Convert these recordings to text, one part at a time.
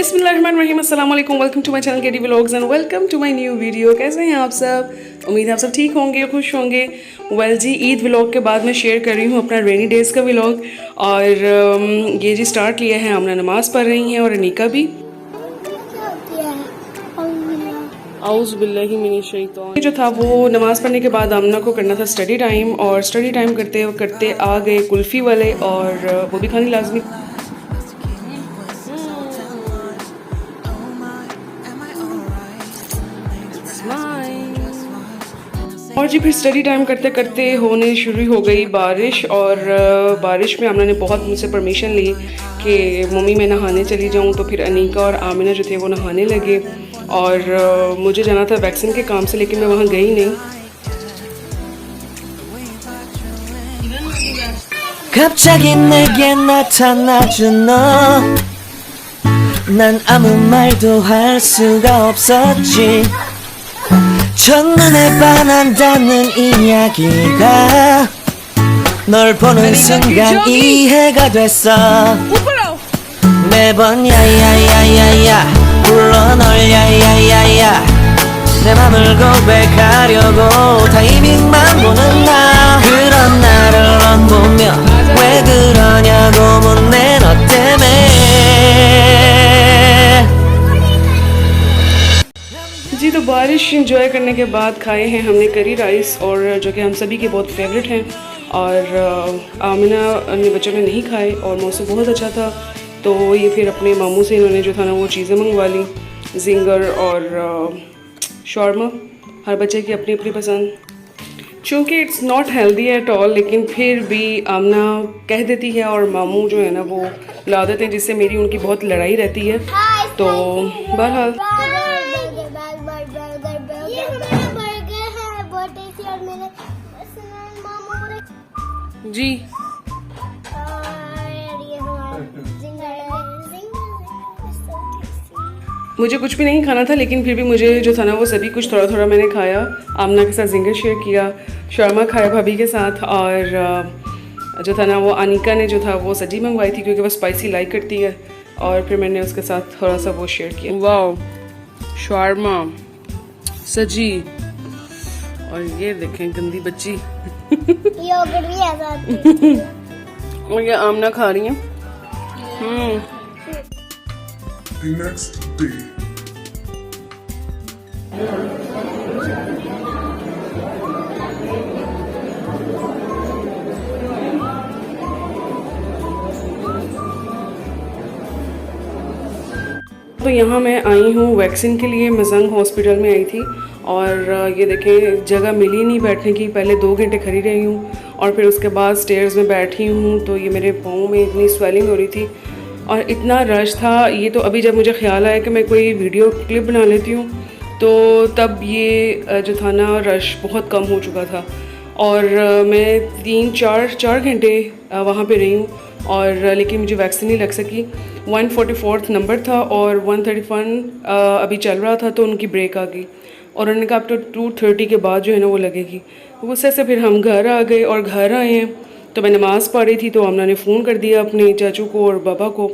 बिस्मिल्लाहिर्रहमानिर्रहीम, अस्सलाम वालेकुम, welcome to my channel KD vlogs and welcome to my new video. कैसे हैं आप सब? उम्मीद है आप सब ठीक होंगे, खुश होंगे। वेल जी, ईद व्लॉग के बाद मैं शेयर कर रही हूँ अपना रेनी डेज़ का व्लॉग। और ये जी स्टार्ट लिया है, हमने नमाज़ पढ़ रही हैं और अनीका भी। औज़ु बिल्लाहि मिनश शैतान। जो था वो नमाज़ पढ़ने के बाद आमना को करना था स्टडी टाइम, और स्टडी टाइम करते करते आ गए कुल्फ़ी वाले, और वो भी खानी लाजमी। और जी फिर स्टडी टाइम करते करते होने शुरू हो गई बारिश, और बारिश में आमना ने बहुत मुझसे परमिशन ली कि मम्मी मैं नहाने चली जाऊं। तो फिर अनीका और आमिना जो थे वो नहाने लगे, और मुझे जाना था वैक्सीन के काम से, लेकिन मैं वहाँ गई नहीं। 갑자기 내게 나타나준 너, 난 아무 말도 할 수가 없었지. 첫눈에 반한다는 이야기가 널 보는 순간 이해가 됐어. 매번 야야야야야 불러 널 야야야야, 내 맘을 고백하려고 타이밍만 보는 나. 그런 나를 넌 보며 왜 그러냐고 묻네, 너 때문에. जी तो बारिश इंजॉय करने के बाद खाए हैं हमने करी राइस, और जो कि हम सभी के बहुत फेवरेट हैं। और आमिना ने बच्चों ने नहीं खाए, और मौसम बहुत अच्छा था, तो ये फिर अपने मामू से इन्होंने जो था ना वो चीज़ें मंगवा ली, जिंगर और शॉर्मा, हर बच्चे की अपनी अपनी पसंद। चूँकि it's not healthy at all, लेकिन फिर भी आमना कह देती है और मामू जो है ना वो ला देते हैं, जिससे मेरी उनकी बहुत लड़ाई रहती है। तो बहरहाल जी मुझे कुछ भी नहीं खाना था, लेकिन फिर भी मुझे जो था ना वो सभी कुछ थोड़ा थोड़ा मैंने खाया। आमना के साथ जिंगर शेयर किया, शर्मा खाया भाभी के साथ, और जो था ना वो अनीका ने जो था वो सजी मंगवाई थी, क्योंकि वो स्पाइसी लाइक करती है, और फिर मैंने उसके साथ थोड़ा सा वो शेयर किया। वाह, शर्मा, सजी, और ये देखें गंदी बच्ची योगर्ट भी आ जाती है। और ये आमना खा रही है। The next day. तो यहाँ मैं आई हूँ वैक्सीन के लिए, मजंग हॉस्पिटल में आई थी, और ये देखें जगह मिली नहीं बैठने की। पहले 2 घंटे खड़ी रही हूँ, और फिर उसके बाद स्टेयर्स में बैठी हूँ, तो ये मेरे पाँव में इतनी स्वेलिंग हो रही थी और इतना रश था। ये तो अभी जब मुझे ख्याल आया कि मैं कोई वीडियो क्लिप बना लेती हूँ, तो तब ये जो था ना रश बहुत कम हो चुका था, और मैं 3-4 घंटे वहाँ पे रही हूँ, और लेकिन मुझे वैक्सीन नहीं लग सकी। 144 नंबर था और 131 अभी चल रहा था, तो उनकी ब्रेक आ गई, और उन्होंने कहा अब तो 2:30 के बाद जो है ना वो लगेगी। उससे से फिर हम घर आ गए, और घर आए हैं तो मैं नमाज़ पढ़ रही थी, तो हमने फ़ोन कर दिया अपने चाचू को और बाबा को।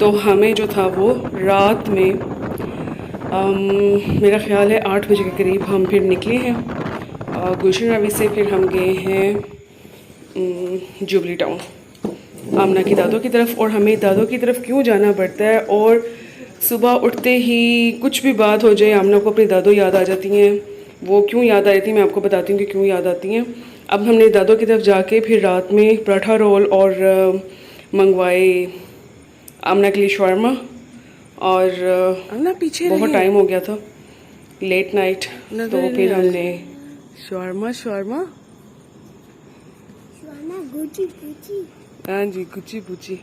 तो हमें जो था वो रात में मेरा ख्याल है 8 बजे के करीब हम फिर निकले हैं गुलशन रवि से। फिर हम गए हैं जुबली टाउन, आमना की दादों की तरफ। और हमें दादों की तरफ क्यों जाना पड़ता है, और सुबह उठते ही कुछ भी बात हो जाए आमना को अपनी दादों याद आ जाती हैं। वो क्यों याद आ रही थी मैं आपको बताती हूँ कि क्यों याद आती हैं। अब हमने दादों की तरफ जाके फिर रात में पराठा रोल और मंगवाए आमना के लिए शॉर्मा, और आमना पीछे बहुत टाइम हो गया था, लेट नाइट, तो फिर हमने शॉर्मा हाँ जी गुची पूची,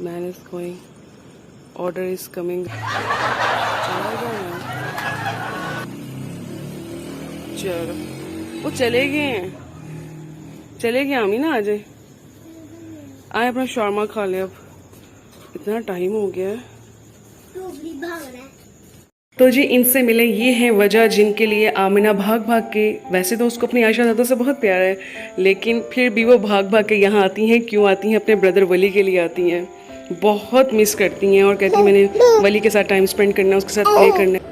man is going, order is coming. चलो वो चले गए आमीना आ जाए, आए अपना शॉर्मा खा ले। अब इतना टाइम हो गया है। तो जी इनसे मिले, ये हैं वजह जिनके लिए आमिना भाग भाग के, वैसे तो उसको अपनी आयशा दादा से बहुत प्यार है, लेकिन फिर भी वो भाग भाग के यहाँ आती हैं। क्यों आती हैं? अपने ब्रदर वली के लिए आती हैं। बहुत मिस करती हैं और कहती हैं मैंने वली के साथ टाइम स्पेंड करना है, उसके साथ प्ले करना है।